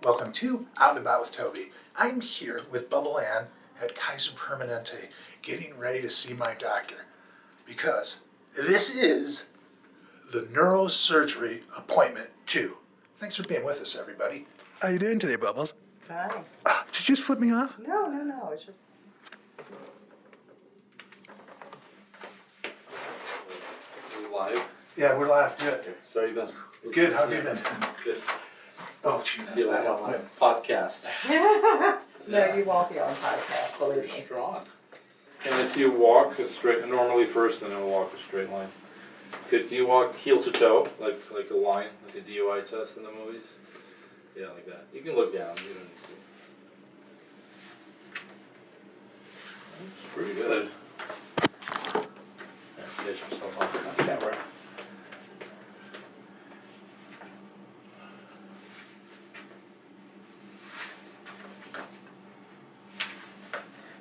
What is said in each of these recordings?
Welcome to Out and About with Toby. I'm here with Bubbleanne at Kaiser Permanente getting ready to see my doctor because this is the Neurosurgery Appointment II. Thanks for being with us, everybody. How you doing today, Bubbles? Fine. Did you just flip me off? No, it's just... Live? Yeah, we're live. Good. So you been? Good. How have you been? Good. Oh, gee, that's Feel like bad. I'm on a podcast. No, you won't be on podcast, You're believe me. strong. Can I see you walk a straight, normally first, and then walk a straight line? Good. Can you walk heel to toe, like a line, like a DUI test in the movies? Yeah, like that. You can look down. You don't need to. That's pretty good. Yeah, get yourself on camera.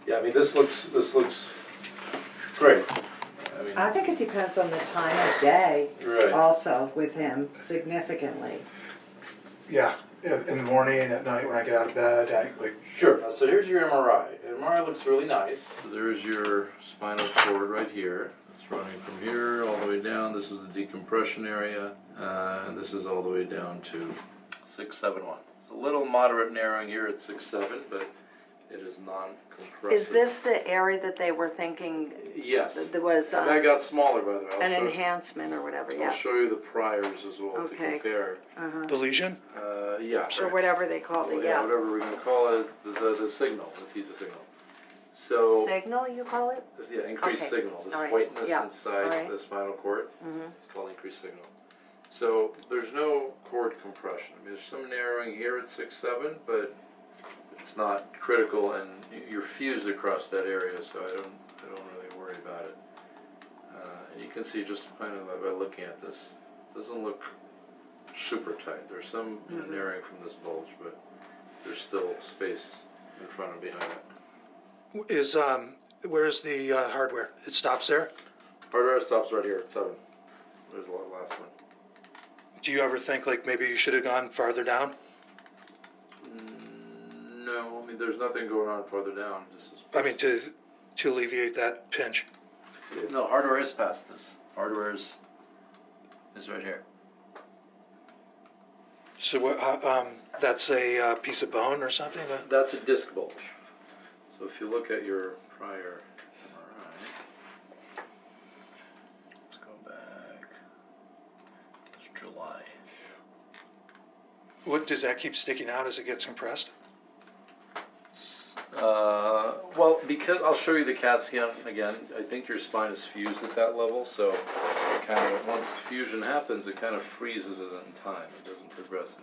Yeah, I mean this looks great. I mean, I think it depends on the time of day right. also with him, significantly. Yeah, in the morning, at night, when I get out of bed, Sure. So here's your MRI. The MRI looks really nice. So there's your spinal cord right here. It's running from here all the way down. This is the decompression area, and this is all the way down to 671. It's a little moderate narrowing here at 6.7, but it is non-compressive. Is this the area that they were thinking Yes. there was And that got smaller, by the way. an enhancement or whatever? I'll Yeah, show you the priors as well to Okay. compare. the lesion? Yeah. or whatever they called it. Yeah, Whatever we're going to call it, the signal, the theta signal. So, signal you call it? increased Okay. signal. This All right. whiteness Yeah. inside All right. the spinal cord, Mm-hmm. it's called increased signal. So there's no cord compression. I mean, there's some narrowing here at 6.7, but it's not critical, and you're fused across that area, so I don't really worry about it. And you can see just kind of by looking at this, it doesn't look super tight. There's some narrowing from this bulge, but there's still space in front and behind it. Where's the hardware? It stops there? Hardware stops right here at 7. There's the last one. Do you ever think like maybe you should have gone farther down? No, I mean there's nothing going on farther down. I mean to alleviate that pinch. No, hardware is past this. Hardware is right here. So what? That's a piece of bone or something. That's a disc bulge. So if you look at your prior MRI, let's go back. It's July. What does that keep sticking out as it gets compressed? Well, because I'll show you the CAT scan again. I think your spine is fused at that level, so it kind of once the fusion happens, it kind of freezes it in time. It doesn't progress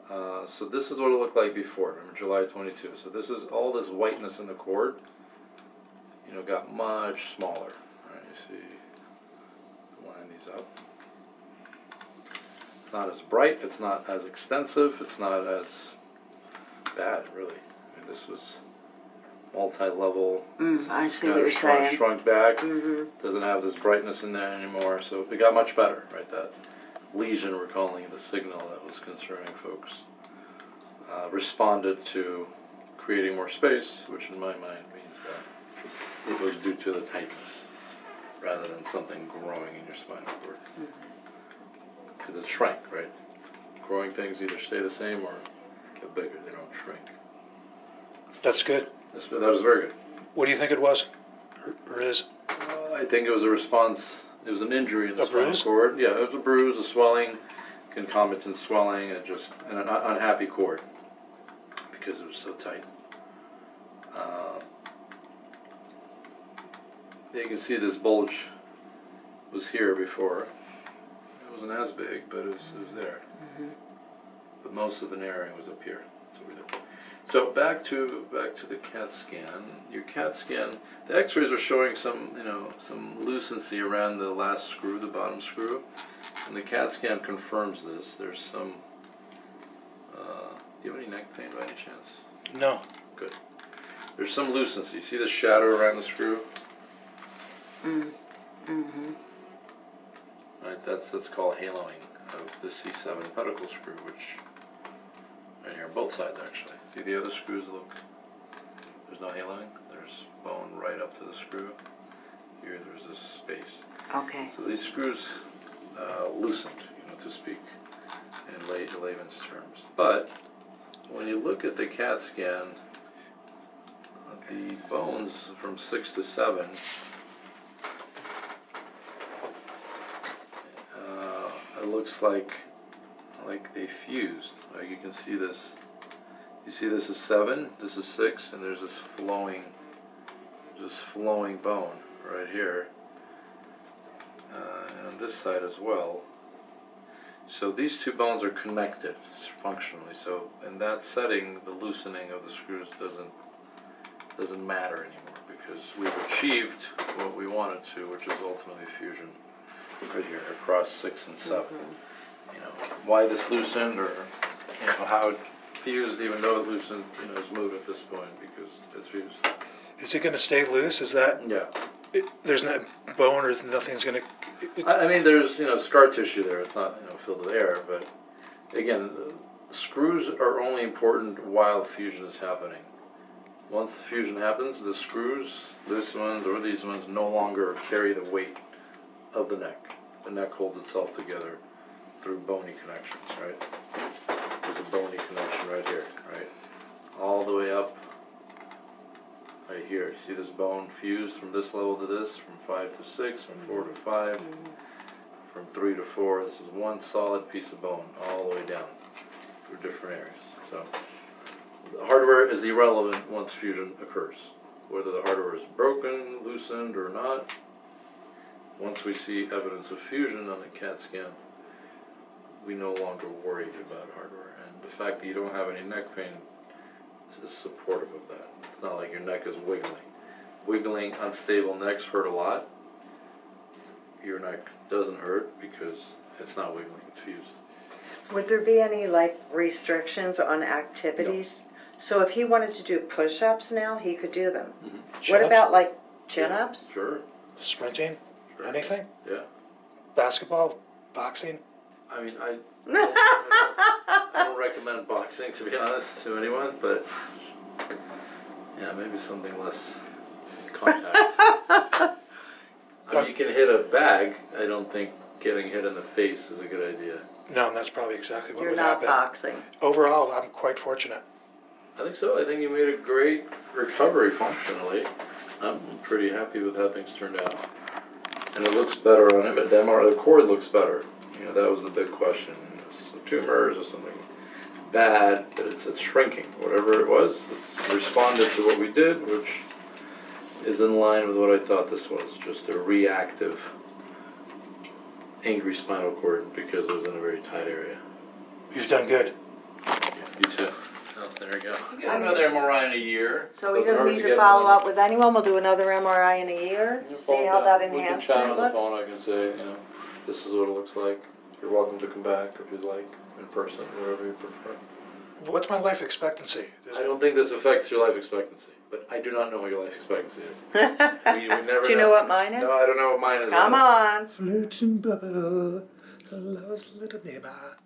anymore. So this is what it looked like before. Remember July 22. So this is all this whiteness in the cord. Got much smaller. All right, you see. Line these up. It's not as bright. It's not as extensive. It's not as bad, really. I mean, this was multi-level. I see Kind what of you're saying. shrunk back. Mm-hmm. Doesn't have this brightness in there anymore. So it got much better, right? That lesion, we're calling it the signal that was concerning folks, responded to creating more space, which in my mind means that it was due to the tightness rather than something growing in your spinal cord. Because it shrank, right? Growing things either stay the same or get bigger. They don't shrink. That's good. That was very good. What do you think it was, or is? I think it was a response. It was an injury in the A spinal bruise? cord. Yeah, it was a bruise, a swelling, concomitant swelling, and an unhappy cord because it was so tight. You can see this bulge was here before. It wasn't as big, but it was there. But most of the narrowing was up here. That's what we did. So back to the CAT scan. Your CAT scan, the X-rays are showing some lucency around the last screw, the bottom screw, and the CAT scan confirms this. There's some. Do you have any neck pain by any chance? No. Good. There's some lucency. See the shadow around the screw? Mm-hmm. Right. That's called haloing of the C7 pedicle screw, which Right here, both sides actually. See the other screws look, there's no haloing. There's bone right up to the screw. Here there's this space. Okay. So these screws loosened, to speak in layman's terms. But when you look at the CAT scan, the bones from 6 to 7, it looks like they fused. Like you can see this. You see this is 7, this is 6, and there's this flowing bone right here, and on this side as well. So these two bones are connected functionally. So in that setting, the loosening of the screws doesn't matter anymore because we've achieved what we wanted to, which is ultimately fusion right here across 6 and 7. Why this loosened or how it fused, even though it loosened, is moved at this point because it's fused. Is it going to stay loose? Is that Yeah. there's no bone or nothing's going to? I mean, there's scar tissue there. It's not filled with air, but again, the screws are only important while fusion is happening. Once the fusion happens, the screws, this ones or these ones, no longer carry the weight of the neck. The neck holds itself together through bony connections, right? There's a bony connection right here, right? All the way up right here. You see this bone fused from this level to this, from 5 to 6, from 4 to 5, from 3 to 4. This is one solid piece of bone all the way down through different areas. So the hardware is irrelevant once fusion occurs. Whether the hardware is broken, loosened, or not, once we see evidence of fusion on the CAT scan, we no longer worry about hardware. And the fact that you don't have any neck pain is supportive of that. It's not like your neck is wiggling. Wiggling, unstable necks hurt a lot. Your neck doesn't hurt because it's not wiggling, it's fused. Would there be any restrictions on activities? So if he wanted to do push-ups now, he could do them. Mm-hmm. What Chin-ups? about chin-ups? Sure. Sprinting? Sure. Anything? Yeah. Basketball? Boxing? I mean, I don't recommend boxing, to be honest, to anyone, but yeah, maybe something less contact. I mean, you can hit a bag. I don't think getting hit in the face is a good idea. No, and that's probably exactly what You're would not happen. boxing. Overall, I'm quite fortunate. I think so. I think you made a great recovery functionally. I'm pretty happy with how things turned out. And it looks better on him. The cord looks better. That was the big question. Is it tumors or something bad? But it's shrinking. Whatever it was, it's responded to what we did, which is in line with what I thought this was. Just a reactive, angry spinal cord because it was in a very tight area. You've done good. You too. Oh, there we go. You get another MRI in a year. So he doesn't need to follow up with anyone? We'll do another MRI in a year? See how that enhancement We can chat on the phone. looks? I can say, this is what it looks like. You're welcome to come back if you'd like, in person, whatever you prefer. What's my life expectancy? I don't think this affects your life expectancy, but I do not know what your life expectancy is. We never Do you know what mine is? No, I don't know what mine is. Come on. Flirting bubble, love's little neighbor.